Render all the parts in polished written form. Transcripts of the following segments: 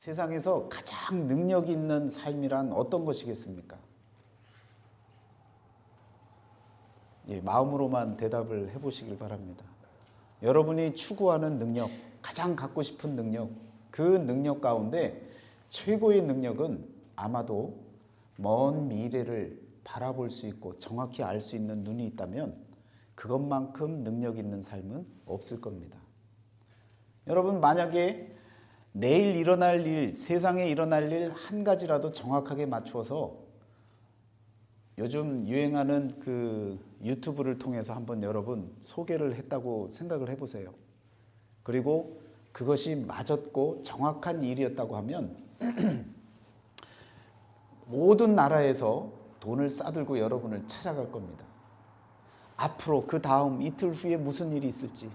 세상에서 가장 능력 있는 삶이란 어떤 것이겠습니까? 예, 마음으로만 대답을 해보시길 바랍니다. 여러분이 추구하는 능력, 가장 갖고 싶은 능력, 그 능력 가운데 최고의 능력은 아마도 먼 미래를 바라볼 수 있고 정확히 알 수 있는 눈이 있다면 그것만큼 능력 있는 삶은 없을 겁니다. 여러분, 만약에 내일 일어날 일, 세상에 일어날 일 한 가지라도 정확하게 맞추어서 요즘 유행하는 그 유튜브를 통해서 한번 여러분 소개를 했다고 생각을 해보세요. 그리고 그것이 맞았고 정확한 일이었다고 하면 모든 나라에서 돈을 싸들고 여러분을 찾아갈 겁니다. 앞으로 그 다음 이틀 후에 무슨 일이 있을지,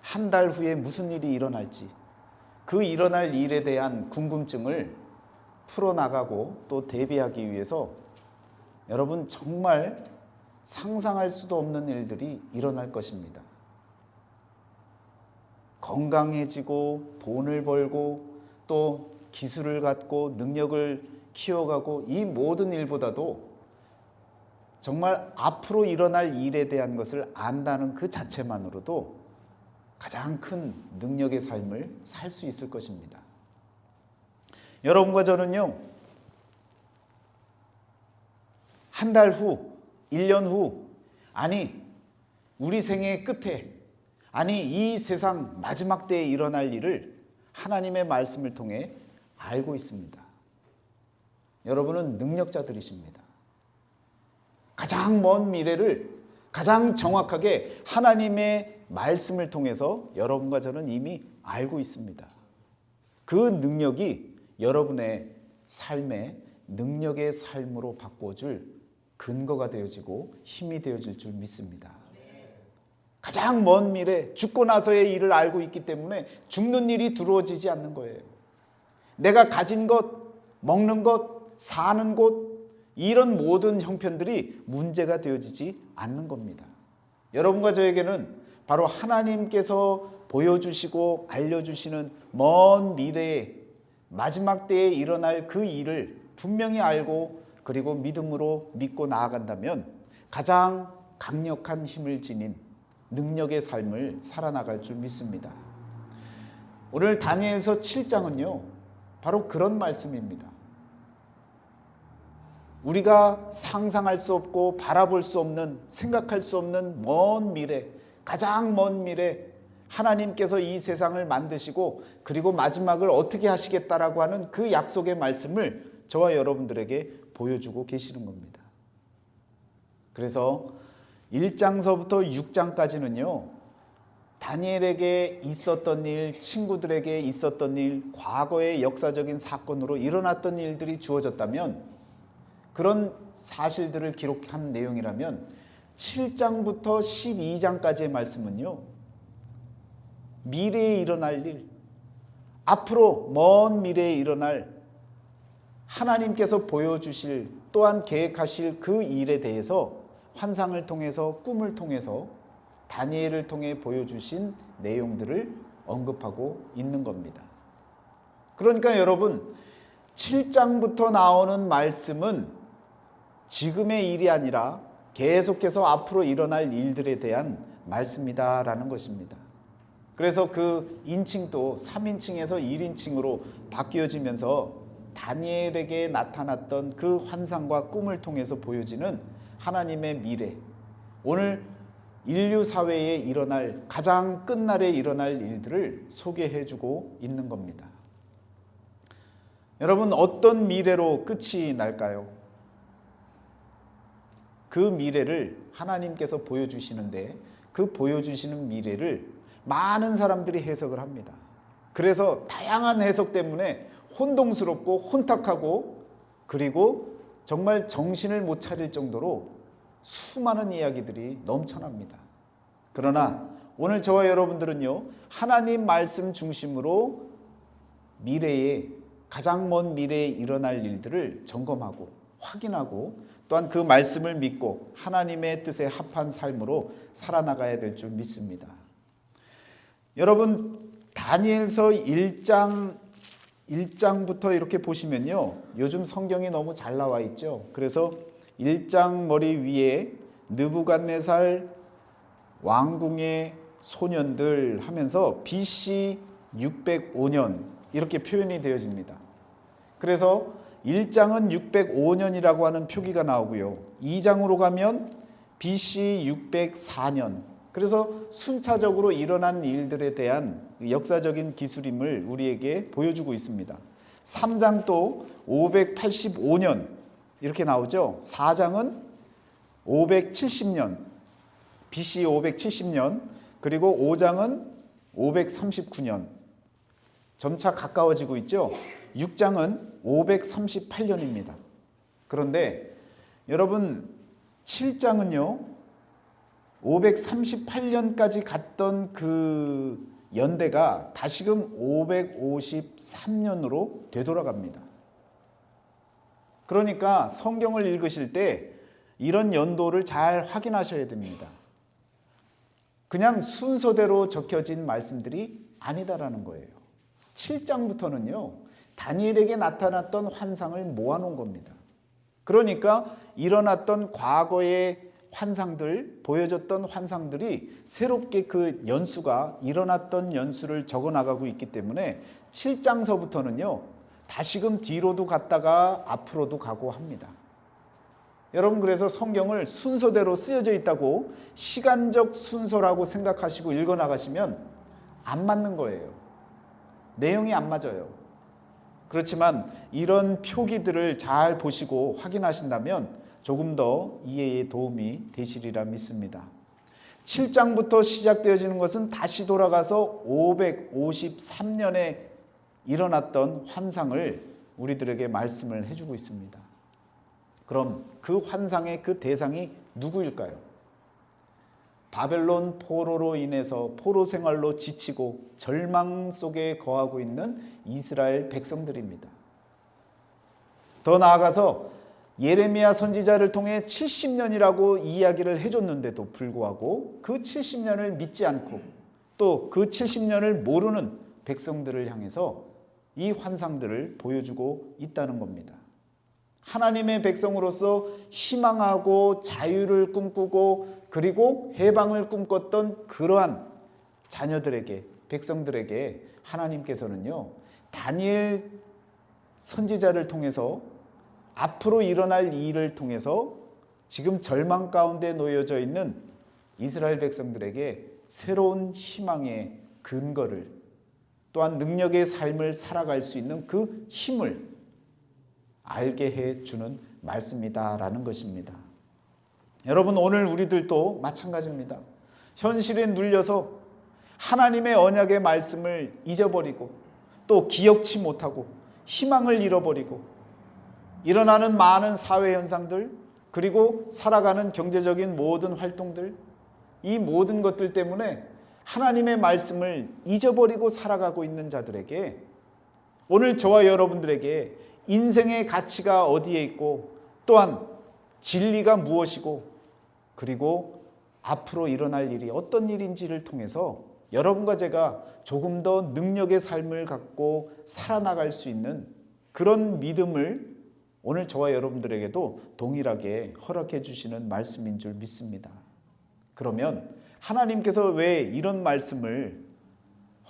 한 달 후에 무슨 일이 일어날지, 그 일어날 일에 대한 궁금증을 풀어나가고 또 대비하기 위해서 여러분 정말 상상할 수도 없는 일들이 일어날 것입니다. 건강해지고 돈을 벌고 또 기술을 갖고 능력을 키워가고 이 모든 일보다도 정말 앞으로 일어날 일에 대한 것을 안다는 그 자체만으로도 가장 큰 능력의 삶을 살 수 있을 것입니다. 여러분과 저는요, 한 달 후, 1년 후, 아니 우리 생애의 끝에, 아니 이 세상 마지막 때에 일어날 일을 하나님의 말씀을 통해 알고 있습니다. 여러분은 능력자들이십니다. 가장 먼 미래를 가장 정확하게 하나님의 말씀을 통해서 여러분과 저는 이미 알고 있습니다. 그 능력이 여러분의 삶의 능력의 삶으로 바꿔줄 근거가 되어지고 힘이 되어질 줄 믿습니다. 가장 먼 미래, 죽고 나서의 일을 알고 있기 때문에 죽는 일이 두려워지지 않는 거예요. 내가 가진 것, 먹는 것, 사는 곳, 이런 모든 형편들이 문제가 되어지지 않는 겁니다. 여러분과 저에게는 바로 하나님께서 보여주시고 알려주시는 먼 미래에 마지막 때에 일어날 그 일을 분명히 알고 그리고 믿음으로 믿고 나아간다면 가장 강력한 힘을 지닌 능력의 삶을 살아나갈 줄 믿습니다. 오늘 다니엘서 7장은요, 바로 그런 말씀입니다. 우리가 상상할 수 없고 바라볼 수 없는, 생각할 수 없는 먼 미래, 가장 먼 미래, 하나님께서 이 세상을 만드시고 그리고 마지막을 어떻게 하시겠다라고 하는 그 약속의 말씀을 저와 여러분들에게 보여주고 계시는 겁니다. 그래서 1장서부터 6장까지는요, 다니엘에게 있었던 일, 친구들에게 있었던 일, 과거의 역사적인 사건으로 일어났던 일들이 주어졌다면, 그런 사실들을 기록한 내용이라면 7장부터 12장까지의 말씀은요, 미래에 일어날 일, 앞으로 먼 미래에 일어날 하나님께서 보여주실 또한 계획하실 그 일에 대해서 환상을 통해서, 꿈을 통해서 다니엘을 통해 보여주신 내용들을 언급하고 있는 겁니다. 그러니까 여러분, 7장부터 나오는 말씀은 지금의 일이 아니라 계속해서 앞으로 일어날 일들에 대한 말씀이다라는 것입니다. 그래서 그 인칭도 3인칭에서 1인칭으로 바뀌어지면서 다니엘에게 나타났던 그 환상과 꿈을 통해서 보여지는 하나님의 미래, 오늘 인류 사회에 일어날 가장 끝날에 일어날 일들을 소개해주고 있는 겁니다. 여러분, 어떤 미래로 끝이 날까요? 그 미래를 하나님께서 보여주시는데 그 보여주시는 미래를 많은 사람들이 해석을 합니다. 그래서 다양한 해석 때문에 혼동스럽고 혼탁하고 그리고 정말 정신을 못 차릴 정도로 수많은 이야기들이 넘쳐납니다. 그러나 오늘 저와 여러분들은요, 하나님 말씀 중심으로 미래에, 가장 먼 미래에 일어날 일들을 점검하고 확인하고 또한 그 말씀을 믿고 하나님의 뜻에 합한 삶으로 살아나가야 될 줄 믿습니다. 여러분, 다니엘서 1장 1장부터 이렇게 보시면요. 요즘 성경이 너무 잘 나와 있죠. 그래서 1장 머리 위에 느부갓네살 왕궁의 소년들 하면서 BC 605년 이렇게 표현이 되어집니다. 그래서 1장은 605년이라고 하는 표기가 나오고요. 2장으로 가면 BC 604년. 그래서 순차적으로 일어난 일들에 대한 역사적인 기술임을 우리에게 보여주고 있습니다. 3장 또 585년 이렇게 나오죠. 4장은 570년, BC 570년, 그리고 5장은 539년. 점차 가까워지고 있죠. 6장은 538년입니다. 그런데 여러분 7장은요. 538년까지 갔던 그 연대가 다시금 553년으로 되돌아갑니다. 그러니까 성경을 읽으실 때 이런 연도를 잘 확인하셔야 됩니다. 그냥 순서대로 적혀진 말씀들이 아니다라는 거예요. 7장부터는요. 다니엘에게 나타났던 환상을 모아놓은 겁니다. 그러니까 일어났던 과거의 환상들, 보여졌던 환상들이 새롭게 그 연수가 일어났던 연수를 적어나가고 있기 때문에 7장서부터는요. 다시금 뒤로도 갔다가 앞으로도 가고 합니다. 여러분 그래서 성경을 순서대로 쓰여져 있다고 시간적 순서라고 생각하시고 읽어나가시면 안 맞는 거예요. 내용이 안 맞아요. 그렇지만 이런 표기들을 잘 보시고 확인하신다면 조금 더 이해에 도움이 되시리라 믿습니다. 7장부터 시작되어지는 것은 다시 돌아가서 553년에 일어났던 환상을 우리들에게 말씀을 해주고 있습니다. 그럼 그 환상의 그 대상이 누구일까요? 바벨론 포로로 인해서 포로 생활로 지치고 절망 속에 거하고 있는 이스라엘 백성들입니다. 더 나아가서 예레미야 선지자를 통해 70년이라고 이야기를 해줬는데도 불구하고 그 70년을 믿지 않고 또 그 70년을 모르는 백성들을 향해서 이 환상들을 보여주고 있다는 겁니다. 하나님의 백성으로서 희망하고 자유를 꿈꾸고 그리고 해방을 꿈꿨던 그러한 자녀들에게, 백성들에게 하나님께서는요, 다니엘 선지자를 통해서 앞으로 일어날 일을 통해서 지금 절망 가운데 놓여져 있는 이스라엘 백성들에게 새로운 희망의 근거를, 또한 능력의 삶을 살아갈 수 있는 그 힘을 알게 해주는 말씀이다라는 것입니다. 여러분 오늘 우리들도 마찬가지입니다. 현실에 눌려서 하나님의 언약의 말씀을 잊어버리고 또 기억치 못하고 희망을 잃어버리고 일어나는 많은 사회 현상들 그리고 살아가는 경제적인 모든 활동들, 이 모든 것들 때문에 하나님의 말씀을 잊어버리고 살아가고 있는 자들에게 오늘 저와 여러분들에게 인생의 가치가 어디에 있고 또한 진리가 무엇이고 그리고 앞으로 일어날 일이 어떤 일인지를 통해서 여러분과 제가 조금 더 능력의 삶을 갖고 살아나갈 수 있는 그런 믿음을 오늘 저와 여러분들에게도 동일하게 허락해 주시는 말씀인 줄 믿습니다. 그러면 하나님께서 왜 이런 말씀을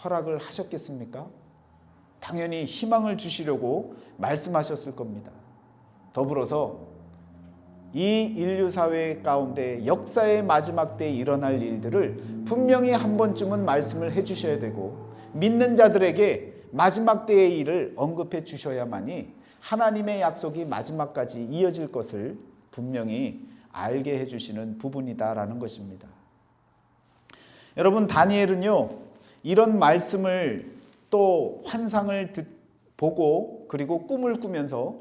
허락을 하셨겠습니까? 당연히 희망을 주시려고 말씀하셨을 겁니다. 더불어서 이 인류 사회 가운데 역사의 마지막 때에 일어날 일들을 분명히 한 번쯤은 말씀을 해주셔야 되고 믿는 자들에게 마지막 때의 일을 언급해 주셔야만이 하나님의 약속이 마지막까지 이어질 것을 분명히 알게 해주시는 부분이다라는 것입니다. 여러분 다니엘은요 이런 말씀을 또 환상을 보고 그리고 꿈을 꾸면서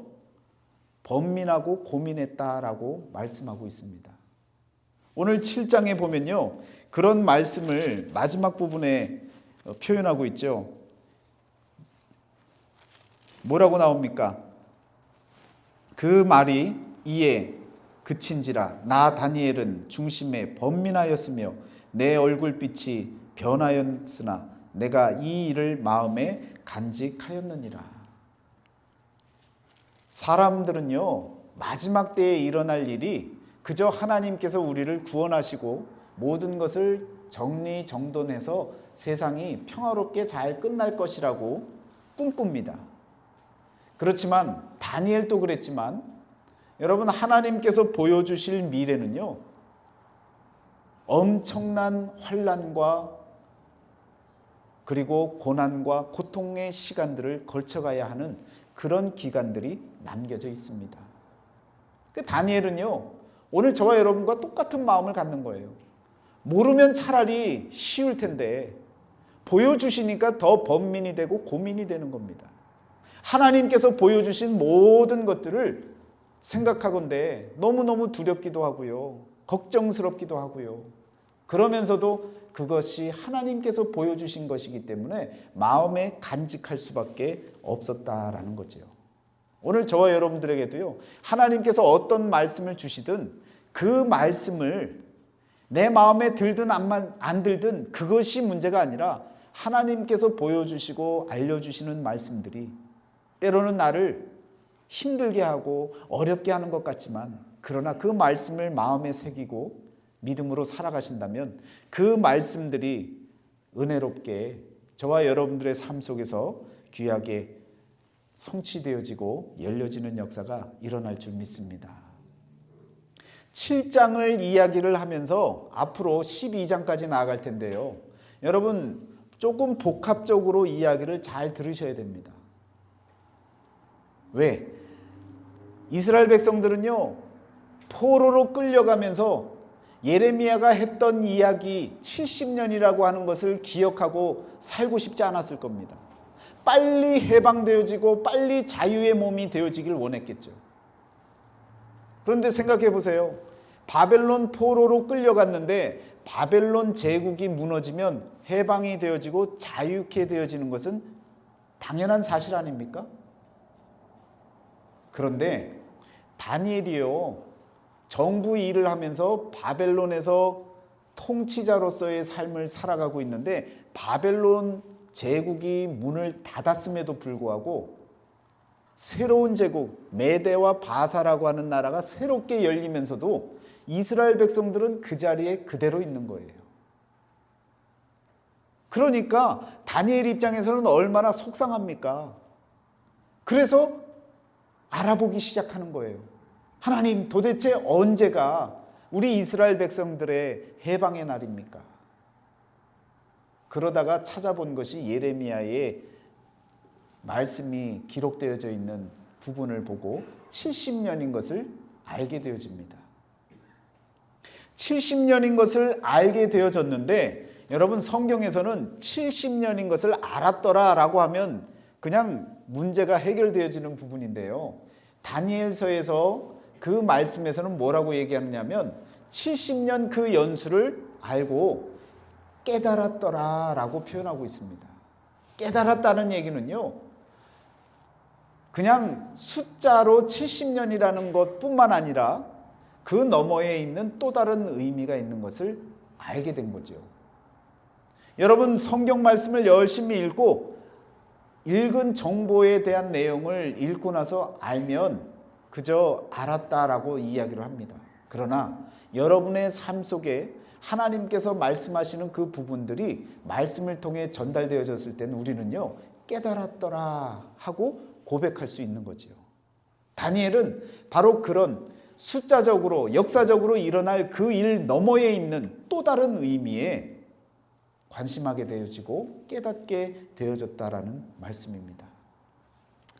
번민하고 고민했다라고 말씀하고 있습니다. 오늘 7장에 보면요 그런 말씀을 마지막 부분에 표현하고 있죠. 뭐라고 나옵니까? 그 말이 이에 그친지라 나 다니엘은 중심에 번민하였으며 내 얼굴빛이 변하였으나 내가 이 일을 마음에 간직하였느니라. 사람들은요, 마지막 때에 일어날 일이 그저 하나님께서 우리를 구원하시고 모든 것을 정리정돈해서 세상이 평화롭게 잘 끝날 것이라고 꿈꿉니다. 그렇지만 다니엘도 그랬지만 여러분, 하나님께서 보여주실 미래는요, 엄청난 환난과 그리고 고난과 고통의 시간들을 거쳐가야 하는 그런 기간들이 남겨져 있습니다. 그 다니엘은요, 오늘 저와 여러분과 똑같은 마음을 갖는 거예요. 모르면 차라리 쉬울 텐데 보여주시니까 더 번민이 되고 고민이 되는 겁니다. 하나님께서 보여주신 모든 것들을 생각하건대 너무너무 두렵기도 하고요, 걱정스럽기도 하고요. 그러면서도 그것이 하나님께서 보여주신 것이기 때문에 마음에 간직할 수밖에 없었다라는 거죠. 오늘 저와 여러분들에게도요, 하나님께서 어떤 말씀을 주시든 그 말씀을 내 마음에 들든 안 들든 그것이 문제가 아니라 하나님께서 보여주시고 알려주시는 말씀들이 때로는 나를 힘들게 하고 어렵게 하는 것 같지만, 그러나 그 말씀을 마음에 새기고 믿음으로 살아가신다면 그 말씀들이 은혜롭게 저와 여러분들의 삶 속에서 귀하게 성취되어지고 열려지는 역사가 일어날 줄 믿습니다. 7장을 이야기를 하면서 앞으로 12장까지 나아갈 텐데요, 여러분 조금 복합적으로 이야기를 잘 들으셔야 됩니다. 왜? 이스라엘 백성들은요, 포로로 끌려가면서 예레미야가 했던 이야기 70년이라고 하는 것을 기억하고 살고 싶지 않았을 겁니다. 빨리 해방되어지고 빨리 자유의 몸이 되어지길 원했겠죠. 그런데 생각해 보세요. 바벨론 포로로 끌려갔는데 바벨론 제국이 무너지면 해방이 되어지고 자유케 되어지는 것은 당연한 사실 아닙니까? 그런데 다니엘이요, 정부 일을 하면서 바벨론에서 통치자로서의 삶을 살아가고 있는데 바벨론 제국이 문을 닫았음에도 불구하고 새로운 제국 메대와 바사라고 하는 나라가 새롭게 열리면서도 이스라엘 백성들은 그 자리에 그대로 있는 거예요. 그러니까 다니엘 입장에서는 얼마나 속상합니까? 그래서 알아보기 시작하는 거예요. 하나님, 도대체 언제가 우리 이스라엘 백성들의 해방의 날입니까? 그러다가 찾아본 것이 예레미야의 말씀이 기록되어져 있는 부분을 보고 70년인 것을 알게 되어집니다. 70년인 것을 알게 되어졌는데, 여러분 성경에서는 70년인 것을 알았더라라고 하면 그냥 문제가 해결되어지는 부분인데요, 다니엘서에서 그 말씀에서는 뭐라고 얘기하느냐면 70년 그 연수를 알고 깨달았더라라고 표현하고 있습니다. 깨달았다는 얘기는요, 그냥 숫자로 70년이라는 것뿐만 아니라 그 너머에 있는 또 다른 의미가 있는 것을 알게 된 거죠. 여러분 성경 말씀을 열심히 읽고 읽은 정보에 대한 내용을 읽고 나서 알면 그저 알았다라고 이야기를 합니다. 그러나 여러분의 삶 속에 하나님께서 말씀하시는 그 부분들이 말씀을 통해 전달되어졌을 때는 우리는요, 깨달았더라 하고 고백할 수 있는 거죠. 다니엘은 바로 그런 숫자적으로 역사적으로 일어날 그 일 너머에 있는 또 다른 의미에 관심하게 되어지고 깨닫게 되어졌다라는 말씀입니다.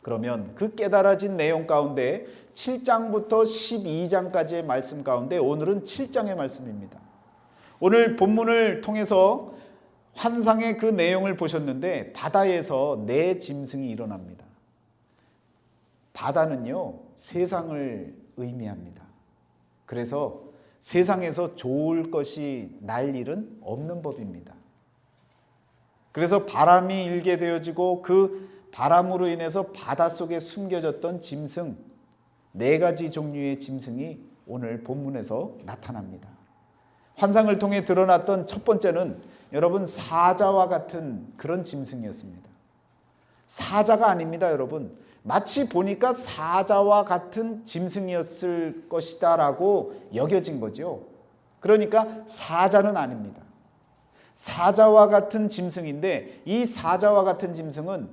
그러면 그 깨달아진 내용 가운데 7장부터 12장까지의 말씀 가운데 오늘은 7장의 말씀입니다. 오늘 본문을 통해서 환상의 그 내용을 보셨는데 바다에서 네 짐승이 일어납니다. 바다는요, 세상을 의미합니다. 그래서 세상에서 좋을 것이 날 일은 없는 법입니다. 그래서 바람이 일게 되어지고 그 바람으로 인해서 바닷속에 숨겨졌던 짐승, 네 가지 종류의 짐승이 오늘 본문에서 나타납니다. 환상을 통해 드러났던 첫 번째는 여러분 사자와 같은 그런 짐승이었습니다. 사자가 아닙니다, 여러분. 마치 보니까 사자와 같은 짐승이었을 것이다 라고 여겨진 거죠. 그러니까 사자는 아닙니다. 사자와 같은 짐승인데 이 사자와 같은 짐승은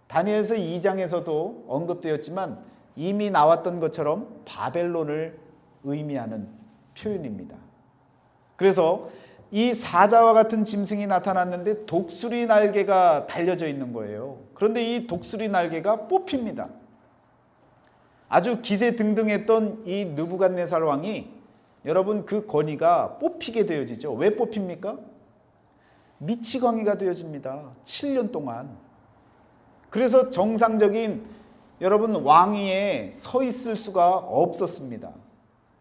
다니엘서 2장에서도 언급되었지만 이미 나왔던 것처럼 바벨론을 의미하는 표현입니다. 그래서 이 사자와 같은 짐승이 나타났는데 독수리 날개가 달려져 있는 거예요. 그런데 이 독수리 날개가 뽑힙니다. 아주 기세등등했던 이 느부갓네살 왕이 여러분 그 권위가 뽑히게 되어지죠. 왜 뽑힙니까? 미치광이가 되어집니다. 7년 동안. 그래서 정상적인 여러분 왕위에 서 있을 수가 없었습니다.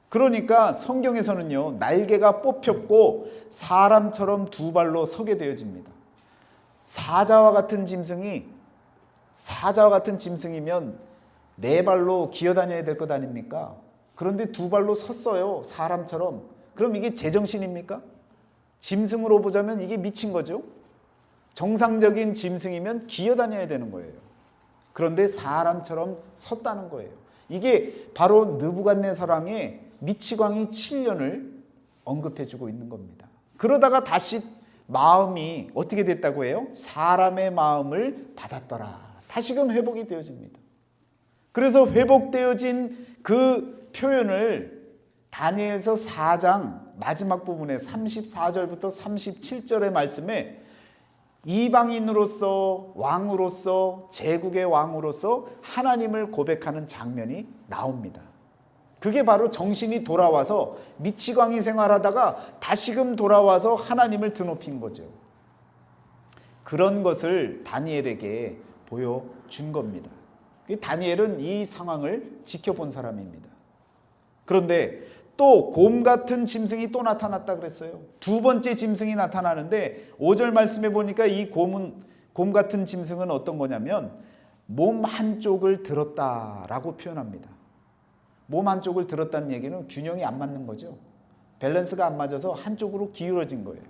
그러니까 성경에서는요, 날개가 뽑혔고 사람처럼 두 발로 서게 되어집니다. 사자와 같은 짐승이면 네 발로 기어다녀야 될 것 아닙니까? 그런데 두 발로 섰어요, 사람처럼. 그럼 이게 제정신입니까? 짐승으로 보자면 이게 미친 거죠. 정상적인 짐승이면 기어다녀야 되는 거예요. 그런데 사람처럼 섰다는 거예요. 이게 바로 느부갓네살 왕의 미치광이 7년을 언급해주고 있는 겁니다. 그러다가 다시 마음이 어떻게 됐다고 해요? 사람의 마음을 받았더라. 다시금 회복이 되어집니다. 그래서 회복되어진 그 표현을 다니엘서 4장 마지막 부분에 34절부터 37절의 말씀에 이방인으로서 왕으로서 제국의 왕으로서 하나님을 고백하는 장면이 나옵니다. 그게 바로 정신이 돌아와서 미치광이 생활하다가 다시금 돌아와서 하나님을 드높인 거죠. 그런 것을 다니엘에게 보여준 겁니다. 다니엘은 이 상황을 지켜본 사람입니다. 그런데 또 곰 같은 짐승이 또 나타났다 그랬어요. 두 번째 짐승이 나타나는데 5절 말씀에 보니까 이 곰 같은 짐승은 어떤 거냐면 몸 한쪽을 들었다라고 표현합니다. 몸 한쪽을 들었다는 얘기는 균형이 안 맞는 거죠. 밸런스가 안 맞아서 한쪽으로 기울어진 거예요.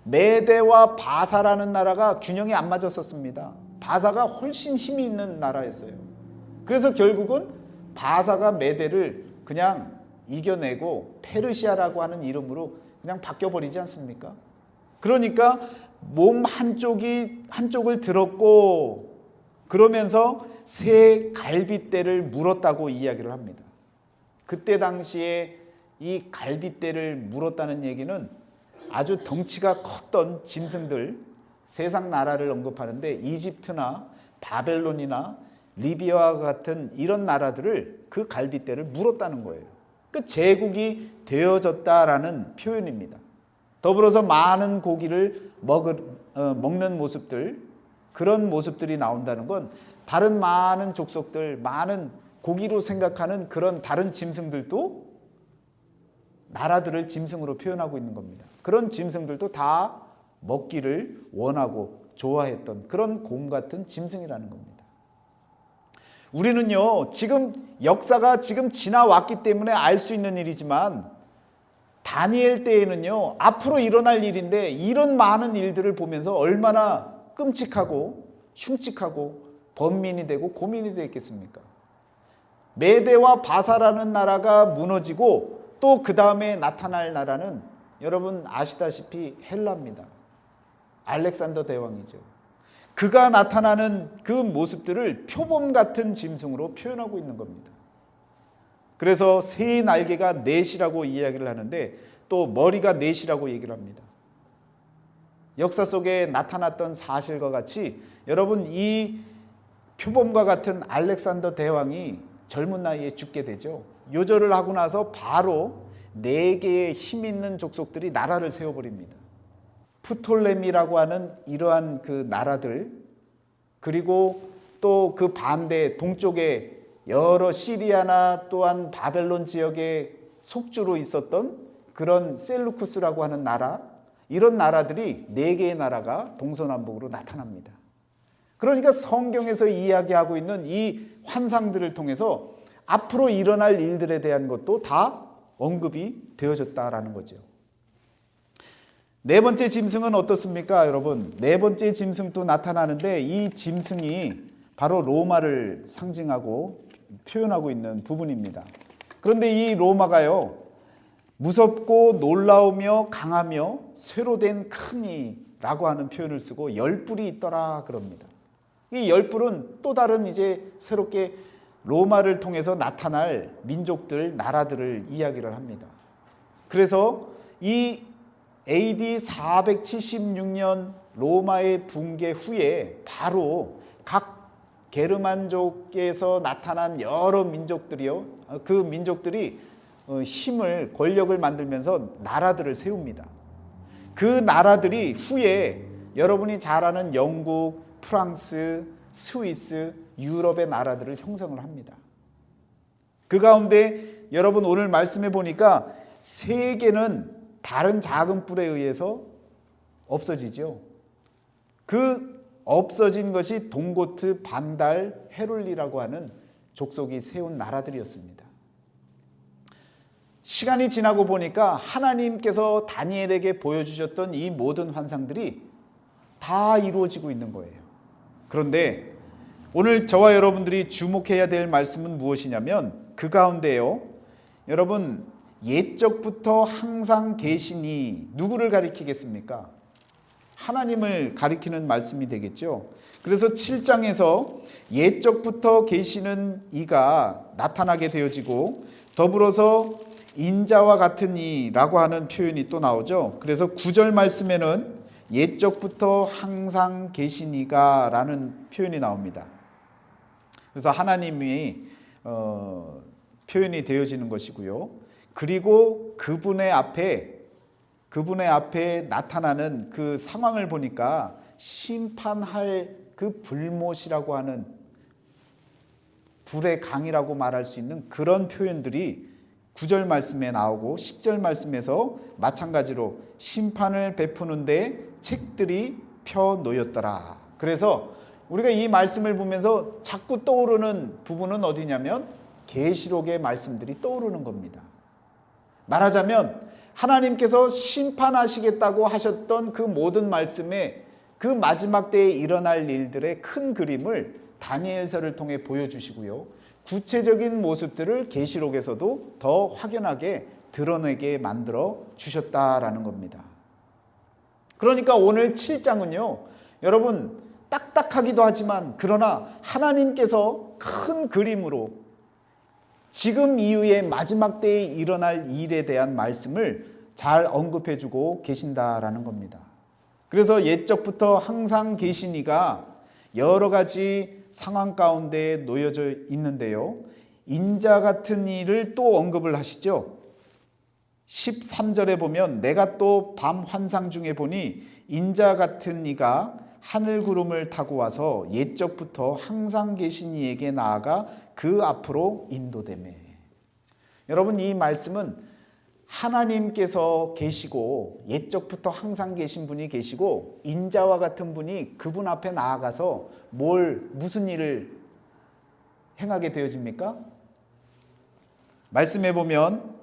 메대와 바사라는 나라가 균형이 안 맞았었습니다. 바사가 훨씬 힘이 있는 나라였어요. 그래서 결국은 바사가 메대를 그냥 이겨내고 페르시아라고 하는 이름으로 그냥 바뀌어버리지 않습니까? 그러니까 몸 한쪽을 들었고 그러면서 새 갈빗대를 물었다고 이야기를 합니다. 그때 당시에 이 갈빗대를 물었다는 얘기는 아주 덩치가 컸던 짐승들, 세상 나라를 언급하는데 이집트나 바벨론이나 리비아와 같은 이런 나라들을 그 갈빗대를 물었다는 거예요. 그 제국이 되어졌다라는 표현입니다. 더불어서 많은 고기를 먹는 모습들, 그런 모습들이 나온다는 건 다른 많은 족속들, 많은 고기로 생각하는 그런 다른 짐승들도 나라들을 짐승으로 표현하고 있는 겁니다. 그런 짐승들도 다 먹기를 원하고 좋아했던 그런 곰 같은 짐승이라는 겁니다. 우리는요, 지금 역사가 지금 지나왔기 때문에 알 수 있는 일이지만 다니엘 때에는요, 앞으로 일어날 일인데 이런 많은 일들을 보면서 얼마나 끔찍하고 흉측하고 번민이 되고 고민이 되겠습니까? 메대와 바사라는 나라가 무너지고 또 그 다음에 나타날 나라는 여러분 아시다시피 헬라입니다. 알렉산더 대왕이죠. 그가 나타나는 그 모습들을 표범 같은 짐승으로 표현하고 있는 겁니다. 그래서 새 날개가 넷이라고 이야기를 하는데 또 머리가 넷이라고 얘기를 합니다. 역사 속에 나타났던 사실과 같이 여러분 이 표범과 같은 알렉산더 대왕이 젊은 나이에 죽게 되죠. 요절을 하고 나서 바로 4개의 힘 있는 족속들이 나라를 세워버립니다. 프톨레미라고 하는 이러한 그 나라들, 그리고 또 그 반대 동쪽에 여러 시리아나 또한 바벨론 지역의 속주로 있었던 그런 셀루쿠스라고 하는 나라, 이런 나라들이 4개의 나라가 동서남북으로 나타납니다. 그러니까 성경에서 이야기하고 있는 이 환상들을 통해서 앞으로 일어날 일들에 대한 것도 다 언급이 되어졌다라는 거죠. 네 번째 짐승은 어떻습니까, 여러분? 네 번째 짐승도 나타나는데 이 짐승이 바로 로마를 상징하고 표현하고 있는 부분입니다. 그런데 이 로마가요, 무섭고 놀라우며 강하며 쇠로 된 큰 이라고 하는 표현을 쓰고 열뿔이 있더라 그럽니다. 이 열뿔은 또 다른 이제 새롭게 로마를 통해서 나타날 민족들, 나라들을 이야기를 합니다. 그래서 이 AD 476년 로마의 붕괴 후에 바로 각 게르만족에서 나타난 여러 민족들이요, 그 민족들이 힘을, 권력을 만들면서 나라들을 세웁니다. 그 나라들이 후에 여러분이 잘 아는 영국, 프랑스, 스위스, 유럽의 나라들을 형성을 합니다. 그 가운데 여러분 오늘 말씀해 보니까 세 개는 다른 작은 뿔에 의해서 없어지죠. 그 없어진 것이 동고트, 반달, 헤룰리라고 하는 족속이 세운 나라들이었습니다. 시간이 지나고 보니까 하나님께서 다니엘에게 보여주셨던 이 모든 환상들이 다 이루어지고 있는 거예요. 그런데 오늘 저와 여러분들이 주목해야 될 말씀은 무엇이냐면 그 가운데요, 여러분 옛적부터 항상 계시니 누구를 가리키겠습니까? 하나님을 가리키는 말씀이 되겠죠. 그래서 7장에서 옛적부터 계시는 이가 나타나게 되어지고 더불어서 인자와 같은 이라고 하는 표현이 또 나오죠. 그래서 9절 말씀에는 옛적부터 항상 계신 이가 라는 표현이 나옵니다. 그래서 하나님이 표현이 되어지는 것이고요. 그리고 그분의 앞에 나타나는 그 상황을 보니까 심판할 그 불못이라고 하는 불의 강이라고 말할 수 있는 그런 표현들이 9절 말씀에 나오고 10절 말씀에서 마찬가지로 심판을 베푸는데 책들이 펴 놓였더라. 그래서 우리가 이 말씀을 보면서 자꾸 떠오르는 부분은 어디냐면 계시록의 말씀들이 떠오르는 겁니다. 말하자면 하나님께서 심판하시겠다고 하셨던 그 모든 말씀에 그 마지막 때에 일어날 일들의 큰 그림을 다니엘서를 통해 보여주시고요. 구체적인 모습들을 계시록에서도 더 확연하게 드러내게 만들어 주셨다라는 겁니다. 그러니까 오늘 7장은요, 여러분 딱딱하기도 하지만 그러나 하나님께서 큰 그림으로 지금 이후에 마지막 때에 일어날 일에 대한 말씀을 잘 언급해 주고 계신다라는 겁니다. 그래서 옛적부터 항상 계신 이가 여러 가지 상황 가운데 놓여져 있는데요, 인자 같은 이를 또 언급을 하시죠. 13절에 보면 내가 또 밤 환상 중에 보니 인자 같은 이가 하늘 구름을 타고 와서 옛적부터 항상 계신 이에게 나아가 그 앞으로 인도되매. 여러분 이 말씀은 하나님께서 계시고 옛적부터 항상 계신 분이 계시고 인자와 같은 분이 그분 앞에 나아가서 무슨 일을 행하게 되어집니까? 말씀해 보면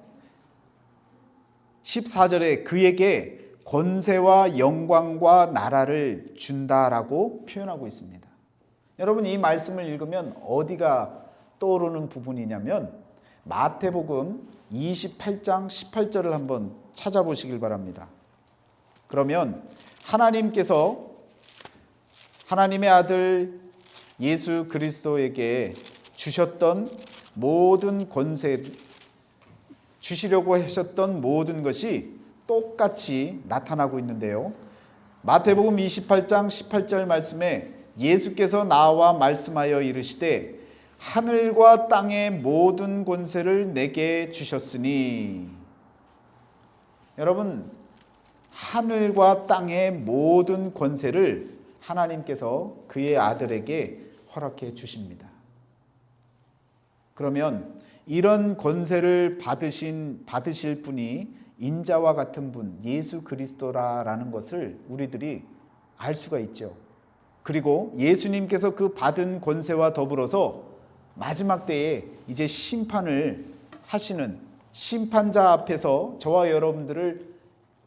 14절에 그에게 권세와 영광과 나라를 준다라고 표현하고 있습니다. 여러분 이 말씀을 읽으면 어디가 떠오르는 부분이냐면 마태복음 28장 18절을 한번 찾아보시길 바랍니다. 그러면 하나님께서 하나님의 아들 예수 그리스도에게 주셨던 모든 권세, 주시려고 하셨던 모든 것이 똑같이 나타나고 있는데요. 마태복음 28장 18절 말씀에 예수께서 나와 말씀하여 이르시되 하늘과 땅의 모든 권세를 내게 주셨으니. 여러분 하늘과 땅의 모든 권세를 하나님께서 그의 아들에게 허락해 주십니다. 그러면 이런 권세를 받으실 분이 인자와 같은 분 예수 그리스도라는 것을 우리들이 알 수가 있죠. 그리고 예수님께서 그 받은 권세와 더불어서 마지막 때에 이제 심판을 하시는 심판자 앞에서 저와 여러분들을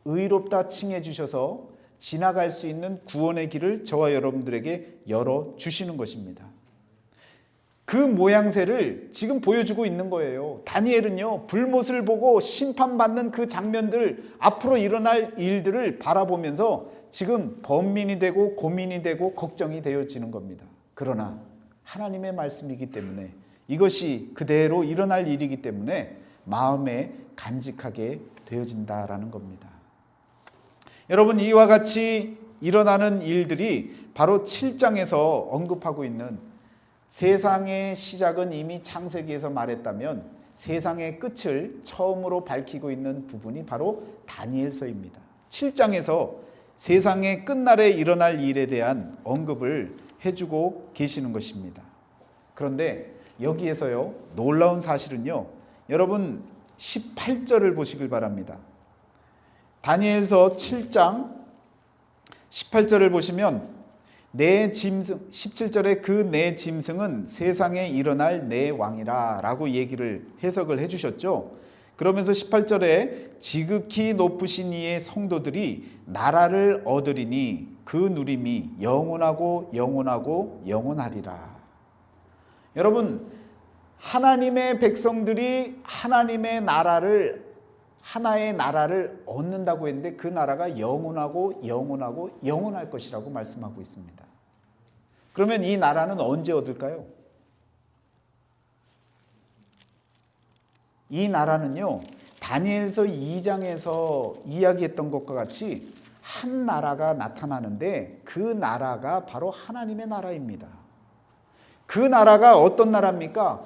의롭다 칭해 주셔서 지나갈 수 있는 구원의 길을 저와 여러분들에게 열어 주시는 것입니다. 그 모양새를 지금 보여주고 있는 거예요. 다니엘은요, 불못을 보고 심판받는 그 장면들, 앞으로 일어날 일들을 바라보면서 지금 번민이 되고 고민이 되고 걱정이 되어지는 겁니다. 그러나 하나님의 말씀이기 때문에, 이것이 그대로 일어날 일이기 때문에 마음에 간직하게 되어진다라는 겁니다. 여러분, 이와 같이 일어나는 일들이 바로 7장에서 언급하고 있는, 세상의 시작은 이미 창세기에서 말했다면 세상의 끝을 처음으로 밝히고 있는 부분이 바로 다니엘서입니다. 7장에서 세상의 끝날에 일어날 일에 대한 언급을 해주고 계시는 것입니다. 그런데 여기에서요, 놀라운 사실은요, 여러분 18절을 보시길 바랍니다. 다니엘서 7장 18절을 보시면 내 짐승, 17절에 그 내 짐승은 세상에 일어날 내 왕이라 라고 얘기를 해석을 해주셨죠. 그러면서 18절에 지극히 높으신 이의 성도들이 나라를 얻으리니 그 누림이 영원하고 영원하고 영원하리라. 여러분, 하나님의 백성들이 하나님의 나라를, 하나의 나라를 얻는다고 했는데 그 나라가 영원하고 영원하고 영원할 것이라고 말씀하고 있습니다. 그러면 이 나라는 언제 얻을까요? 이 나라는요, 다니엘서 2장에서 이야기했던 것과 같이 한 나라가 나타나는데 그 나라가 바로 하나님의 나라입니다. 그 나라가 어떤 나라입니까?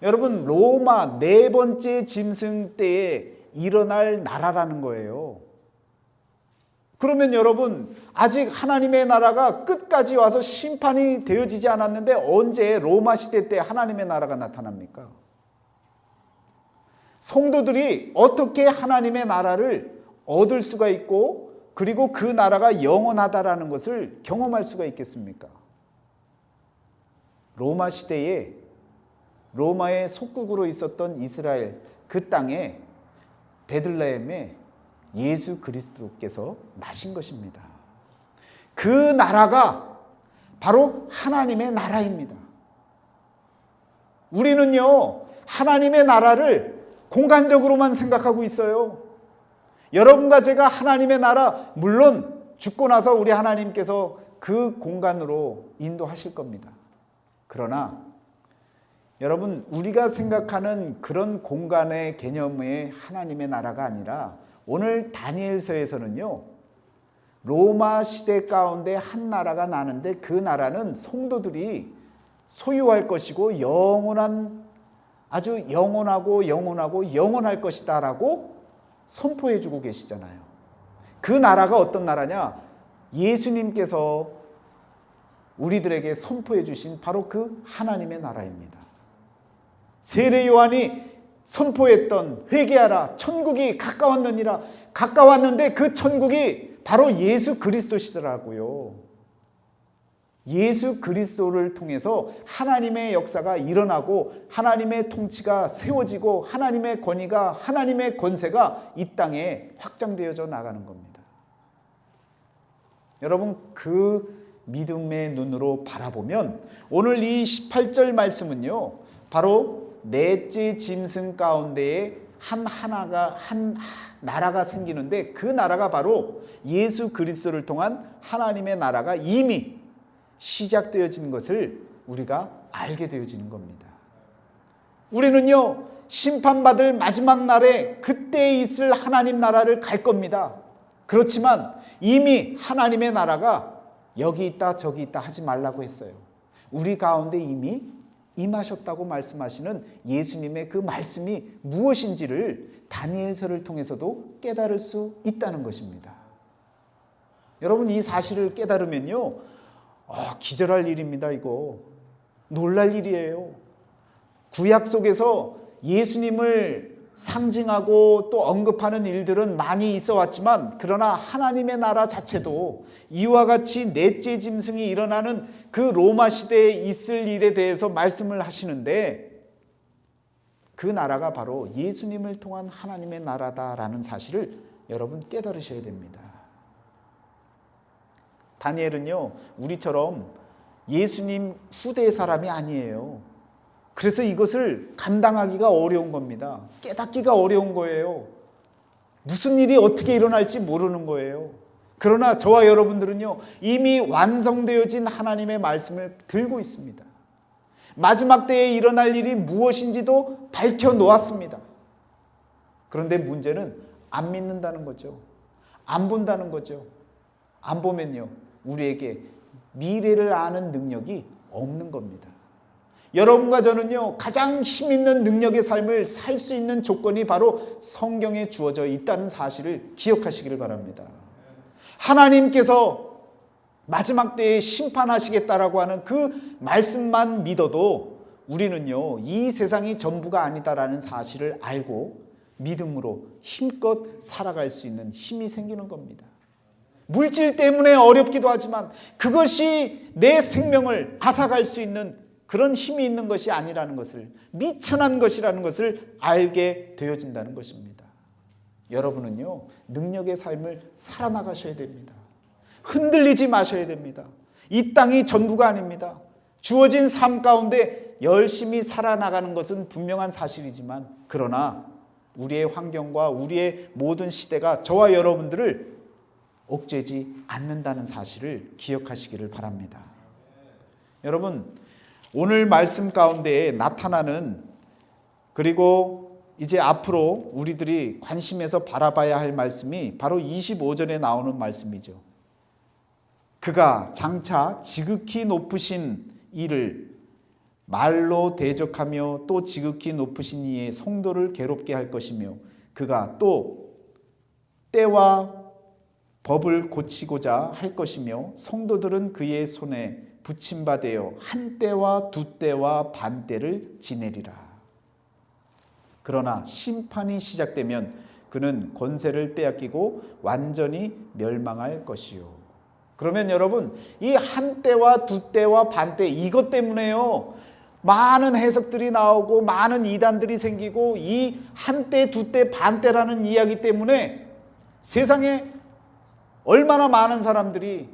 여러분, 로마 네 번째 짐승 때에 일어날 나라라는 거예요. 그러면 여러분, 아직 하나님의 나라가 끝까지 와서 심판이 되어지지 않았는데 언제 로마 시대 때 하나님의 나라가 나타납니까? 성도들이 어떻게 하나님의 나라를 얻을 수가 있고, 그리고 그 나라가 영원하다라는 것을 경험할 수가 있겠습니까? 로마 시대에 로마의 속국으로 있었던 이스라엘, 그 땅에 베들레헴에 예수 그리스도께서 나신 것입니다. 그 나라가 바로 하나님의 나라입니다. 우리는요, 하나님의 나라를 공간적으로만 생각하고 있어요. 여러분과 제가 하나님의 나라, 물론 죽고 나서 우리 하나님께서 그 공간으로 인도하실 겁니다. 그러나 여러분, 우리가 생각하는 그런 공간의 개념의 하나님의 나라가 아니라 오늘 다니엘서에서는요, 로마 시대 가운데 한 나라가 나는데 그 나라는 성도들이 소유할 것이고 영원한, 아주 영원하고 영원하고 영원할 것이다 라고 선포해 주고 계시잖아요. 그 나라가 어떤 나라냐? 예수님께서 우리들에게 선포해 주신 바로 그 하나님의 나라입니다. 세례 요한이 선포했던 회개하라, 천국이 가까웠느니라, 가까웠는데 그 천국이 바로 예수 그리스도시더라고요. 예수 그리스도를 통해서 하나님의 역사가 일어나고 하나님의 통치가 세워지고 하나님의 권위가, 하나님의 권세가 이 땅에 확장되어져 나가는 겁니다. 여러분, 그 믿음의 눈으로 바라보면 오늘 이 18절 말씀은요, 바로 넷째 짐승 가운데에 한 나라가 생기는데 그 나라가 바로 예수 그리스도를 통한 하나님의 나라가 이미 시작되어지는 것을 우리가 알게 되어지는 겁니다. 우리는요, 심판받을 마지막 날에 그때 있을 하나님 나라를 갈 겁니다. 그렇지만 이미 하나님의 나라가 여기 있다 저기 있다 하지 말라고 했어요. 우리 가운데 이미 임하셨다고 말씀하시는 예수님의 그 말씀이 무엇인지를 다니엘서를 통해서도 깨달을 수 있다는 것입니다. 여러분, 이 사실을 깨달으면요, 기절할 일입니다. 이거 놀랄 일이에요. 구약 속에서 예수님을 상징하고 또 언급하는 일들은 많이 있어 왔지만, 그러나 하나님의 나라 자체도 이와 같이 넷째 짐승이 일어나는 그 로마 시대에 있을 일에 대해서 말씀을 하시는데, 그 나라가 바로 예수님을 통한 하나님의 나라다라는 사실을 여러분 깨달으셔야 됩니다. 다니엘은요, 우리처럼 예수님 후대 사람이 아니에요. 그래서 이것을 감당하기가 어려운 겁니다. 깨닫기가 어려운 거예요. 무슨 일이 어떻게 일어날지 모르는 거예요. 그러나 저와 여러분들은요, 이미 완성되어진 하나님의 말씀을 들고 있습니다. 마지막 때에 일어날 일이 무엇인지도 밝혀놓았습니다. 그런데 문제는 안 믿는다는 거죠. 안 본다는 거죠. 안 보면요, 우리에게 미래를 아는 능력이 없는 겁니다. 여러분과 저는요, 가장 힘있는 능력의 삶을 살 수 있는 조건이 바로 성경에 주어져 있다는 사실을 기억하시기를 바랍니다. 하나님께서 마지막 때에 심판하시겠다라고 하는 그 말씀만 믿어도 우리는요, 이 세상이 전부가 아니다라는 사실을 알고 믿음으로 힘껏 살아갈 수 있는 힘이 생기는 겁니다. 물질 때문에 어렵기도 하지만 그것이 내 생명을 앗아갈 수 있는 그런 힘이 있는 것이 아니라는 것을, 미천한 것이라는 것을 알게 되어진다는 것입니다. 여러분은요, 능력의 삶을 살아나가셔야 됩니다. 흔들리지 마셔야 됩니다. 이 땅이 전부가 아닙니다. 주어진 삶 가운데 열심히 살아나가는 것은 분명한 사실이지만, 그러나 우리의 환경과 우리의 모든 시대가 저와 여러분들을 옥죄지 않는다는 사실을 기억하시기를 바랍니다. 여러분, 오늘 말씀 가운데 나타나는, 그리고 이제 앞으로 우리들이 관심에서 바라봐야 할 말씀이 바로 25절에 나오는 말씀이죠. 그가 장차 지극히 높으신 이를 말로 대적하며 또 지극히 높으신 이의 성도를 괴롭게 할 것이며, 그가 또 때와 법을 고치고자 할 것이며, 성도들은 그의 손에 붙임바되어 한 때와 두 때와 반 때를 지내리라. 그러나 심판이 시작되면 그는 권세를 빼앗기고 완전히 멸망할 것이요. 그러면 여러분, 이 한 때와 두 때와 반 때, 이것 때문에요, 많은 해석들이 나오고 많은 이단들이 생기고, 이 한 때, 두 때, 반 때라는 이야기 때문에 세상에 얼마나 많은 사람들이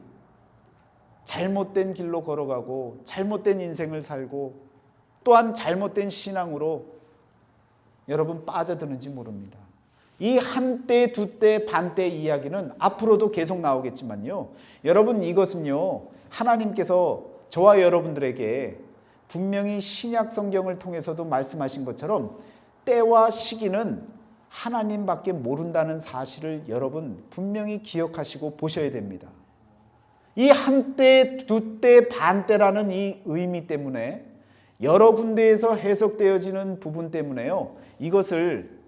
잘못된 길로 걸어가고 잘못된 인생을 살고 또한 잘못된 신앙으로 여러분 빠져드는지 모릅니다. 이 한 때, 두 때, 반 때 이야기는 앞으로도 계속 나오겠지만요, 여러분, 이것은요, 하나님께서 저와 여러분들에게 분명히 신약 성경을 통해서도 말씀하신 것처럼 때와 시기는 하나님밖에 모른다는 사실을 여러분 분명히 기억하시고 보셔야 됩니다. 이 한 때, 두 때, 반 때라는 이 의미 때문에, 여러 군데에서 해석되어지는 부분 때문에요, 이것을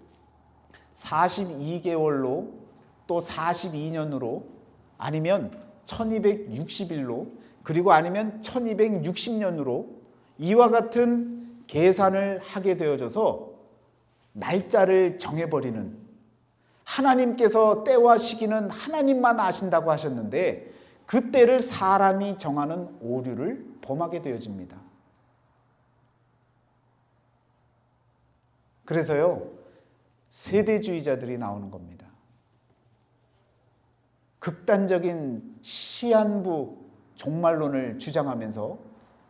42개월로 또 42년으로 아니면 1260일로 그리고 아니면 1260년으로 이와 같은 계산을 하게 되어져서 날짜를 정해버리는, 하나님께서 때와 시기는 하나님만 아신다고 하셨는데 그 때를 사람이 정하는 오류를 범하게 되어집니다. 그래서요, 세대주의자들이 나오는 겁니다. 극단적인 시한부 종말론을 주장하면서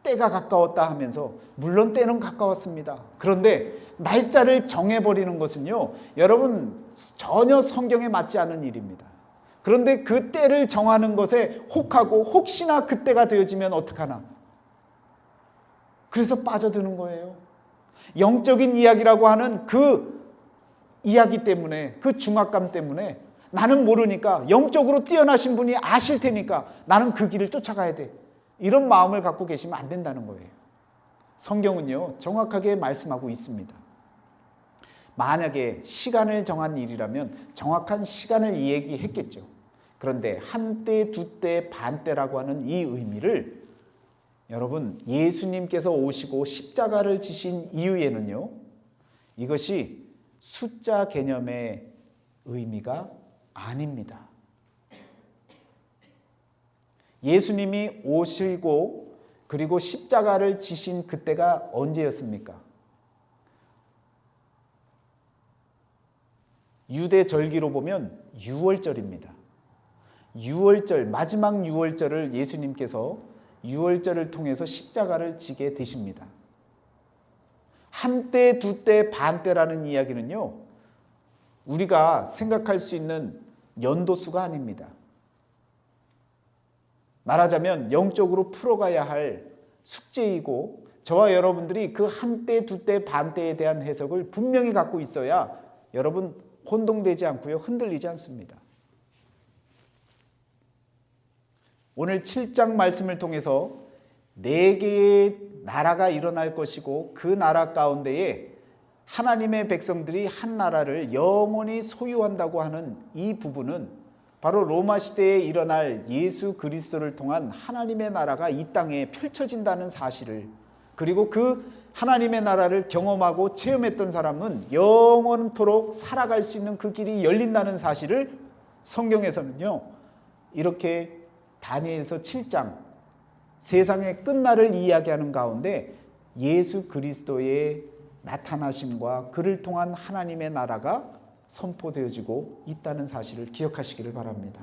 때가 가까웠다 하면서, 물론 때는 가까웠습니다. 그런데 날짜를 정해버리는 것은요, 여러분 전혀 성경에 맞지 않은 일입니다. 그런데 그 때를 정하는 것에 혹하고 혹시나 그때가 되어지면 어떡하나, 그래서 빠져드는 거예요. 영적인 이야기라고 하는 그 이야기 때문에, 그 중압감 때문에, 나는 모르니까 영적으로 뛰어나신 분이 아실 테니까 나는 그 길을 쫓아가야 돼, 이런 마음을 갖고 계시면 안 된다는 거예요. 성경은요, 정확하게 말씀하고 있습니다. 만약에 시간을 정한 일이라면 정확한 시간을 얘기했겠죠. 그런데 한 때, 두 때, 반 때라고 하는 이 의미를 여러분, 예수님께서 오시고 십자가를 지신 이후에는요, 이것이 숫자 개념의 의미가 아닙니다. 예수님이 오시고 그리고 십자가를 지신 그때가 언제였습니까? 유대 절기로 보면 6월절입니다. 6월절, 마지막 6월절을 예수님께서 6월절을 통해서 십자가를 지게 되십니다. 한때, 두때, 반때라는 이야기는요, 우리가 생각할 수 있는 연도수가 아닙니다. 말하자면 영적으로 풀어가야 할 숙제이고, 저와 여러분들이 그 한때, 두때, 반때에 대한 해석을 분명히 갖고 있어야 여러분 혼동되지 않고요, 흔들리지 않습니다. 오늘 7장 말씀을 통해서 4개의 나라가 일어날 것이고, 그 나라 가운데에 하나님의 백성들이 한 나라를 영원히 소유한다고 하는 이 부분은 바로 로마 시대에 일어날 예수 그리스도를 통한 하나님의 나라가 이 땅에 펼쳐진다는 사실을, 그리고 그 하나님의 나라를 경험하고 체험했던 사람은 영원토록 살아갈 수 있는 그 길이 열린다는 사실을 성경에서는요, 이렇게 다니엘서 7장 세상의 끝날을 이야기하는 가운데 예수 그리스도의 나타나심과 그를 통한 하나님의 나라가 선포되어지고 있다는 사실을 기억하시기를 바랍니다.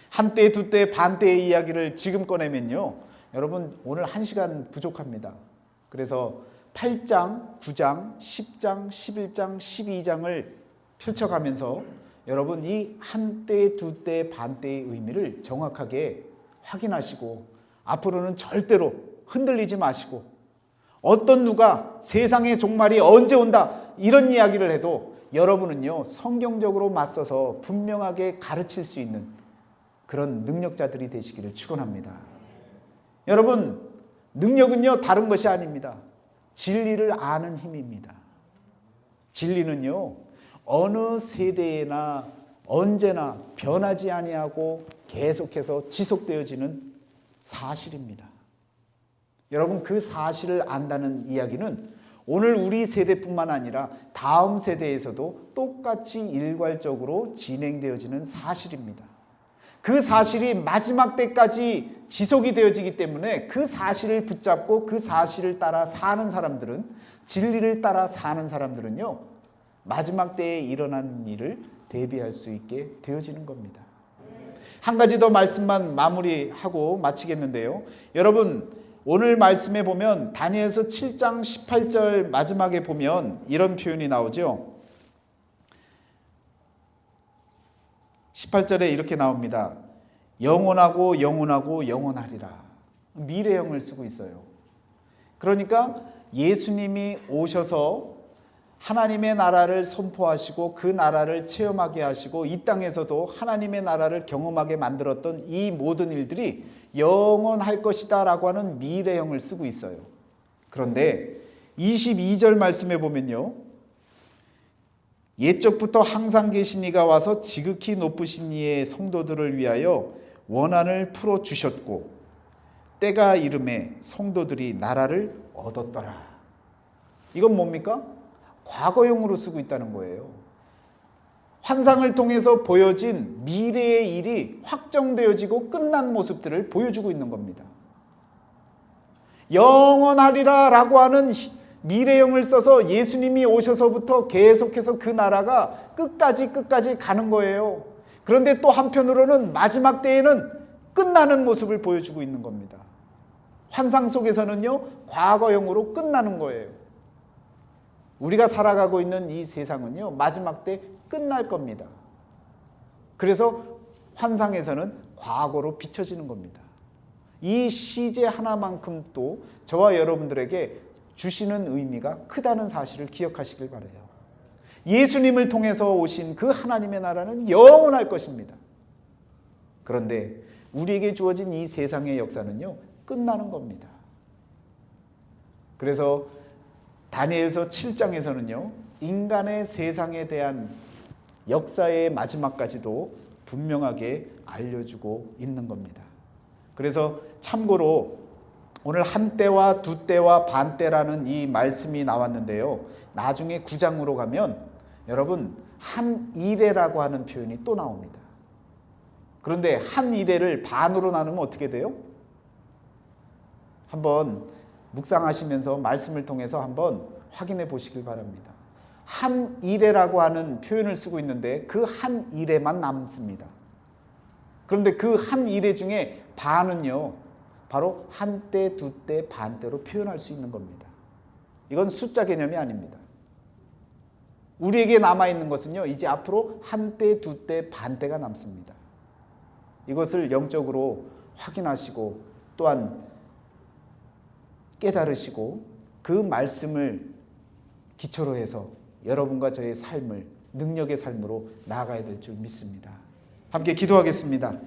한때, 두때, 반때의 이야기를 지금 꺼내면요, 여러분 오늘 1시간 부족합니다. 그래서 8장, 9장, 10장, 11장, 12장을 펼쳐가면서 여러분 이 한때, 두때, 반때의 의미를 정확하게 확인하시고, 앞으로는 절대로 흔들리지 마시고, 어떤 누가 세상의 종말이 언제 온다 이런 이야기를 해도 여러분은요, 성경적으로 맞서서 분명하게 가르칠 수 있는 그런 능력자들이 되시기를 축원합니다. 여러분, 능력은요 다른 것이 아닙니다. 진리를 아는 힘입니다. 진리는요 어느 세대에나 언제나 변하지 아니하고 계속해서 지속되어지는 사실입니다. 여러분, 그 사실을 안다는 이야기는 오늘 우리 세대뿐만 아니라 다음 세대에서도 똑같이 일괄적으로 진행되어지는 사실입니다. 그 사실이 마지막 때까지 지속이 되어지기 때문에 그 사실을 붙잡고 그 사실을 따라 사는 사람들은, 진리를 따라 사는 사람들은요, 마지막 때에 일어나는 일을 대비할 수 있게 되어지는 겁니다. 한 가지 더 말씀만 마무리하고 마치겠는데요. 여러분, 오늘 말씀에 보면 다니엘서 7장 18절 마지막에 보면 이런 표현이 나오죠. 18절에 이렇게 나옵니다. 영원하고 영원하고 영원하리라. 미래형을 쓰고 있어요. 그러니까 예수님이 오셔서 하나님의 나라를 선포하시고 그 나라를 체험하게 하시고 이 땅에서도 하나님의 나라를 경험하게 만들었던 이 모든 일들이 영원할 것이다 라고 하는 미래형을 쓰고 있어요. 그런데 22절 말씀에 보면요, 옛적부터 항상 계신 이가 와서 지극히 높으신 이의 성도들을 위하여 원한을 풀어주셨고 때가 이름에 성도들이 나라를 얻었더라. 이건 뭡니까? 과거형으로 쓰고 있다는 거예요. 환상을 통해서 보여진 미래의 일이 확정되어지고 끝난 모습들을 보여주고 있는 겁니다. 영원하리라 라고 하는 미래형을 써서 예수님이 오셔서부터 계속해서 그 나라가 끝까지 가는 거예요. 그런데 또 한편으로는 마지막 때에는 끝나는 모습을 보여주고 있는 겁니다. 환상 속에서는요, 과거형으로 끝나는 거예요. 우리가 살아가고 있는 이 세상은요, 마지막 때 끝날 겁니다. 그래서 환상에서는 과거로 비춰지는 겁니다. 이 시제 하나만큼 또 저와 여러분들에게 주시는 의미가 크다는 사실을 기억하시길 바라요. 예수님을 통해서 오신 그 하나님의 나라는 영원할 것입니다. 그런데 우리에게 주어진 이 세상의 역사는요, 끝나는 겁니다. 그래서 다니엘서 7장에서는요, 인간의 세상에 대한 역사의 마지막까지도 분명하게 알려주고 있는 겁니다. 그래서 참고로 오늘 한때와 두때와 반때라는 이 말씀이 나왔는데요, 나중에 9장으로 가면 여러분 한일해라고 하는 표현이 또 나옵니다. 그런데 한일해를 반으로 나누면 어떻게 돼요? 한번 묵상하시면서 말씀을 통해서 한번 확인해 보시길 바랍니다. 한일해라고 하는 표현을 쓰고 있는데 그 한일해만 남습니다. 그런데 그 한일해 중에 반은요, 바로 한때, 두때, 반때로 표현할 수 있는 겁니다. 이건 숫자 개념이 아닙니다. 우리에게 남아있는 것은요, 이제 앞으로 한 때, 두 때, 반 때가 남습니다. 이것을 영적으로 확인하시고 또한 깨달으시고 그 말씀을 기초로 해서 여러분과 저의 삶을 능력의 삶으로 나아가야 될 줄 믿습니다. 함께 기도하겠습니다.